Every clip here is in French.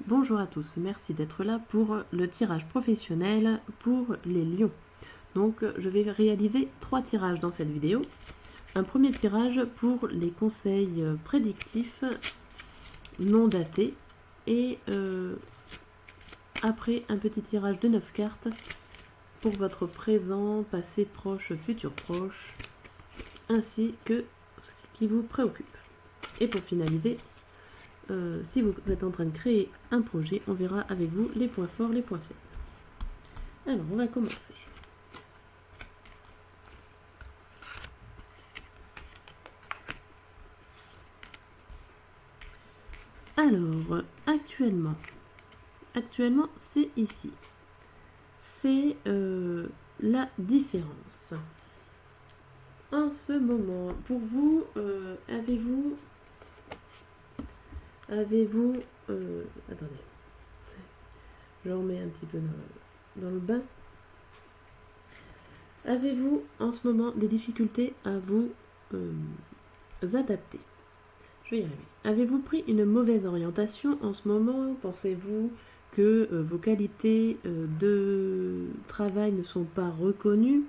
Bonjour à tous, merci d'être là pour le tirage professionnel pour les lions. Donc je vais réaliser 3 tirages dans cette vidéo. Un premier tirage pour les conseils prédictifs non datés et après un petit tirage de 9 cartes pour votre présent, passé proche, futur proche, ainsi que ce qui vous préoccupe. Et pour finaliser, si vous êtes en train de créer un projet, on verra avec vous les points forts, les points faibles. Alors, on va commencer. Alors, actuellement, c'est ici. C'est la différence. En ce moment, pour vous, avez-vous... attendez, je remets un petit peu dans le bain. Avez-vous en ce moment des difficultés à vous adapter? Je vais y arriver. Avez-vous pris une mauvaise orientation en ce moment? Pensez-vous que vos qualités de travail ne sont pas reconnues?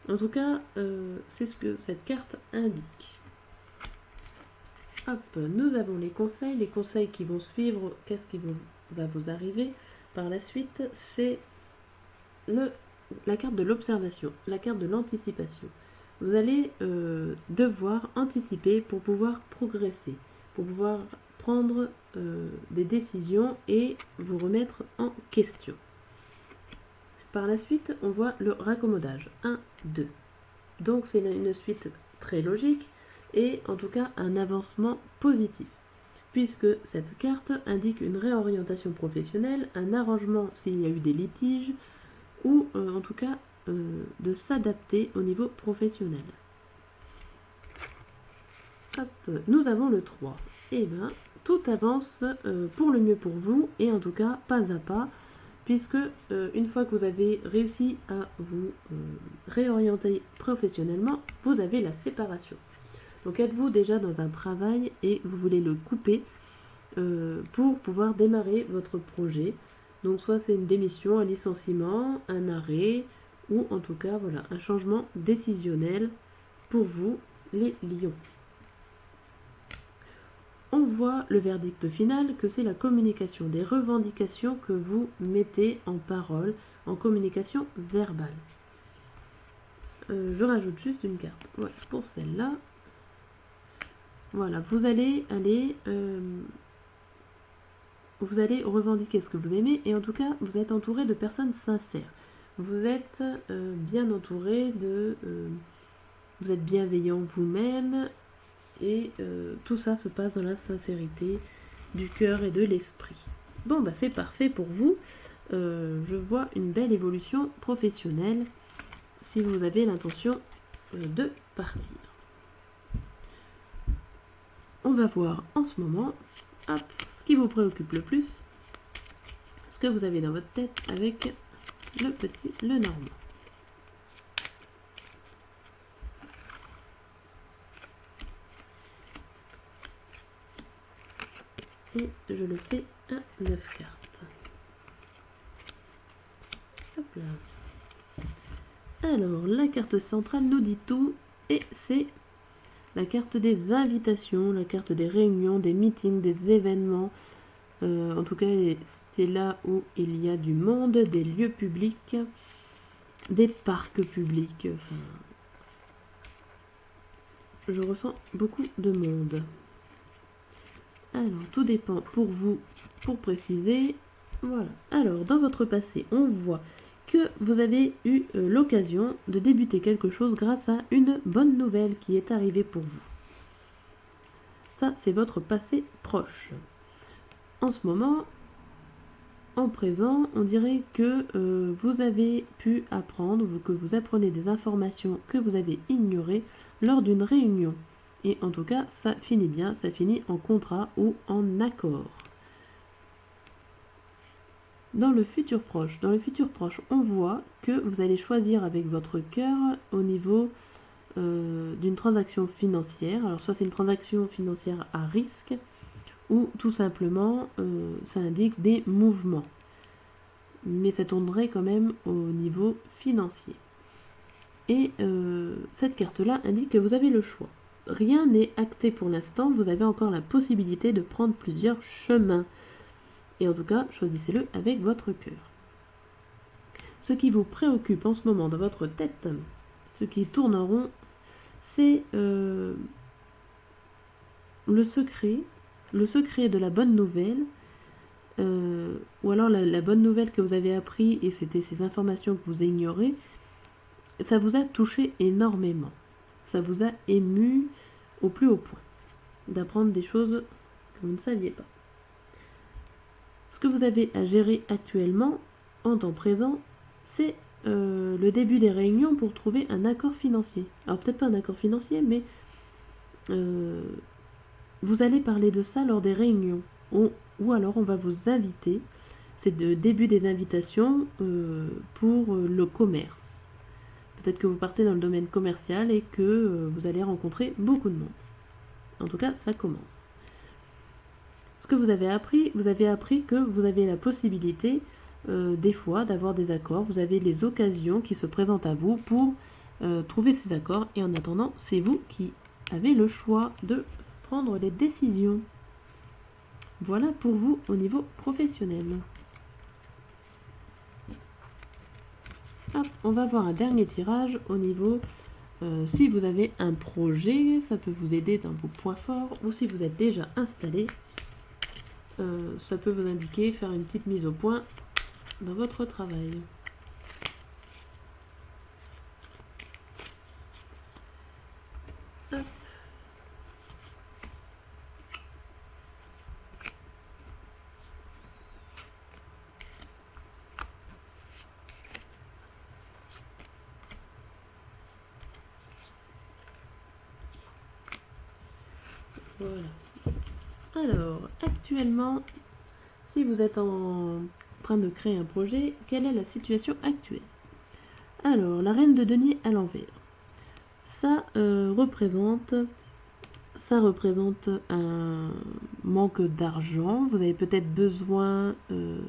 En tout cas, c'est ce que cette carte indique. Hop, nous avons les conseils qui vont suivre. Qu'est-ce qui va vous arriver par la suite? C'est la carte de l'observation, la carte de l'anticipation. Vous allez devoir anticiper pour pouvoir progresser, pour pouvoir prendre des décisions et vous remettre en question. Par la suite, on voit le raccommodage. 1, 2. Donc c'est une suite très logique et en tout cas un avancement positif, puisque cette carte indique une réorientation professionnelle, un arrangement s'il y a eu des litiges, ou en tout cas de s'adapter au niveau professionnel. Hop, nous avons le 3. Et bien, tout avance pour le mieux pour vous, et en tout cas pas à pas, puisque une fois que vous avez réussi à vous réorienter professionnellement, vous avez la séparation. Donc êtes-vous déjà dans un travail et vous voulez le couper pour pouvoir démarrer votre projet. Donc soit c'est une démission, un licenciement, un arrêt, ou en tout cas voilà, un changement décisionnel pour vous, les lions. On voit le verdict final, que c'est la communication, des revendications que vous mettez en parole, en communication verbale. Je rajoute juste une carte pour celle-là. Voilà, vous allez revendiquer ce que vous aimez, et en tout cas, vous êtes entouré de personnes sincères. Vous êtes bien entouré vous êtes bienveillant vous-même, et tout ça se passe dans la sincérité du cœur et de l'esprit. Bon, bah c'est parfait pour vous. Je vois une belle évolution professionnelle si vous avez l'intention de partir. On va voir en ce moment, hop, ce qui vous préoccupe le plus, ce que vous avez dans votre tête avec le normand. Et je le fais à 9 cartes. Hop là. Alors, la carte centrale nous dit tout, et c'est la carte des invitations, la carte des réunions, des meetings, des événements. En tout cas, c'est là où il y a du monde, des lieux publics, des parcs publics. Enfin, je ressens beaucoup de monde. Alors, tout dépend pour vous, pour préciser. Voilà. Alors, dans votre passé, on voit que vous avez eu l'occasion de débuter quelque chose grâce à une bonne nouvelle qui est arrivée pour vous. Ça, c'est votre passé proche. En ce moment, en présent, on dirait que vous avez pu apprendre, que vous apprenez des informations que vous avez ignorées lors d'une réunion. Et en tout cas, ça finit bien, ça finit en contrat ou en accord. Dans le futur proche, on voit que vous allez choisir avec votre cœur au niveau d'une transaction financière. Alors soit c'est une transaction financière à risque, ou tout simplement ça indique des mouvements. Mais ça tournerait quand même au niveau financier. Et cette carte-là indique que vous avez le choix. Rien n'est acté pour l'instant, vous avez encore la possibilité de prendre plusieurs chemins. Et en tout cas, choisissez-le avec votre cœur. Ce qui vous préoccupe en ce moment dans votre tête, ce qui tourne en rond, c'est le secret de la bonne nouvelle, ou alors la bonne nouvelle que vous avez appris et c'était ces informations que vous ignorez, ça vous a touché énormément. Ça vous a ému au plus haut point d'apprendre des choses que vous ne saviez pas. Ce que vous avez à gérer actuellement, en temps présent, c'est le début des réunions pour trouver un accord financier. Alors peut-être pas un accord financier, mais vous allez parler de ça lors des réunions. Ou alors on va vous inviter. C'est le début des invitations pour le commerce. Peut-être que vous partez dans le domaine commercial et que vous allez rencontrer beaucoup de monde. En tout cas, ça commence. Ce que vous avez appris que vous avez la possibilité des fois d'avoir des accords. Vous avez les occasions qui se présentent à vous pour trouver ces accords. Et en attendant, c'est vous qui avez le choix de prendre les décisions. Voilà pour vous au niveau professionnel. Hop, on va voir un dernier tirage au niveau si vous avez un projet, ça peut vous aider dans vos points forts, ou si vous êtes déjà installé, ça peut vous indiquer faire une petite mise au point dans votre travail. Hop. Voilà. Alors, actuellement, si vous êtes en train de créer un projet, quelle est la situation actuelle? Alors, la reine de denier à l'envers. Ça représente un manque d'argent. Vous avez peut-être besoin de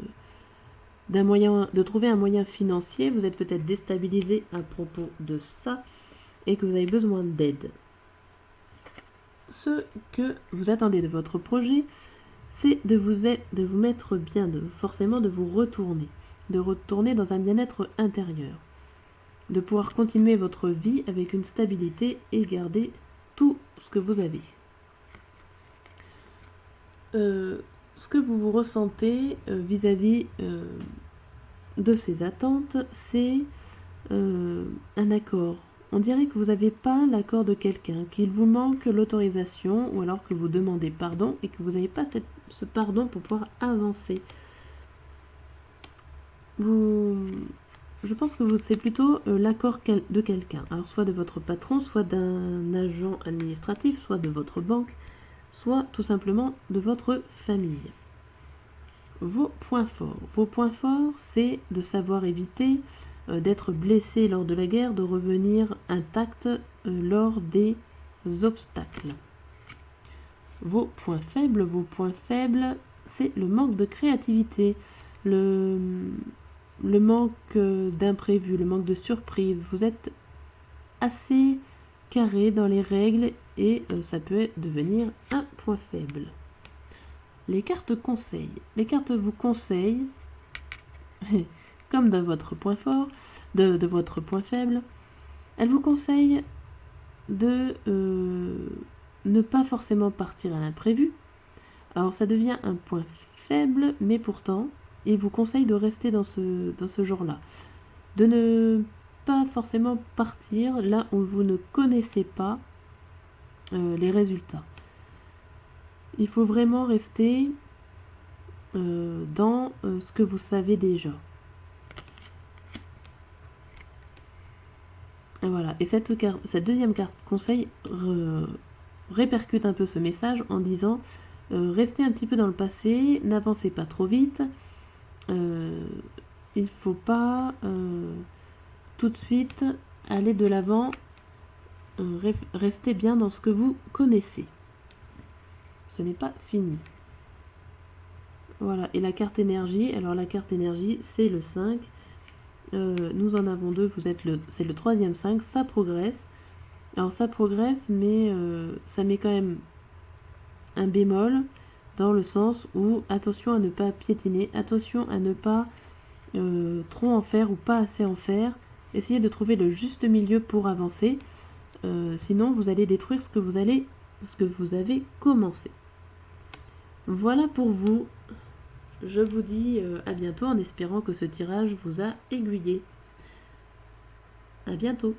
trouver un moyen financier. Vous êtes peut-être déstabilisé à propos de ça et que vous avez besoin d'aide. Ce que vous attendez de votre projet, c'est de vous mettre bien, forcément de vous retourner dans un bien-être intérieur, de pouvoir continuer votre vie avec une stabilité et garder tout ce que vous avez. Ce que vous ressentez vis-à-vis de ces attentes, c'est un accord. On dirait que vous n'avez pas l'accord de quelqu'un, qu'il vous manque l'autorisation, ou alors que vous demandez pardon et que vous n'avez pas ce pardon pour pouvoir avancer. Je pense que c'est plutôt l'accord de quelqu'un. Alors soit de votre patron, soit d'un agent administratif, soit de votre banque, soit tout simplement de votre famille. Vos points forts, c'est de savoir éviter d'être blessé lors de la guerre, de revenir intact lors des obstacles. Vos points faibles, c'est le manque de créativité, le manque d'imprévu, le manque de surprise. Vous êtes assez carré dans les règles et ça peut devenir un point faible. Les cartes conseillent. Les cartes vous conseillent, comme dans votre point fort, de votre point faible, elles vous conseillent de ne pas forcément partir à l'imprévu. Alors ça devient un point faible, mais pourtant, il vous conseille de rester dans ce genre-là. De ne pas forcément partir là où vous ne connaissez pas les résultats. Il faut vraiment rester dans ce que vous savez déjà. Et voilà. Et cette deuxième carte conseil répercute un peu ce message en disant restez un petit peu dans le passé, n'avancez pas trop vite. Il ne faut pas tout de suite aller de l'avant. Restez bien dans ce que vous connaissez. Ce n'est pas fini. Voilà, et la carte énergie, alors la carte énergie, c'est le 5. Nous en avons deux, c'est le troisième 5, ça progresse. Alors ça progresse, mais ça met quand même un bémol, dans le sens où attention à ne pas piétiner, attention à ne pas trop en faire ou pas assez en faire. Essayez de trouver le juste milieu pour avancer, sinon vous allez détruire ce que vous avez commencé. Voilà pour vous. Je vous dis à bientôt en espérant que ce tirage vous a aiguillé. À bientôt.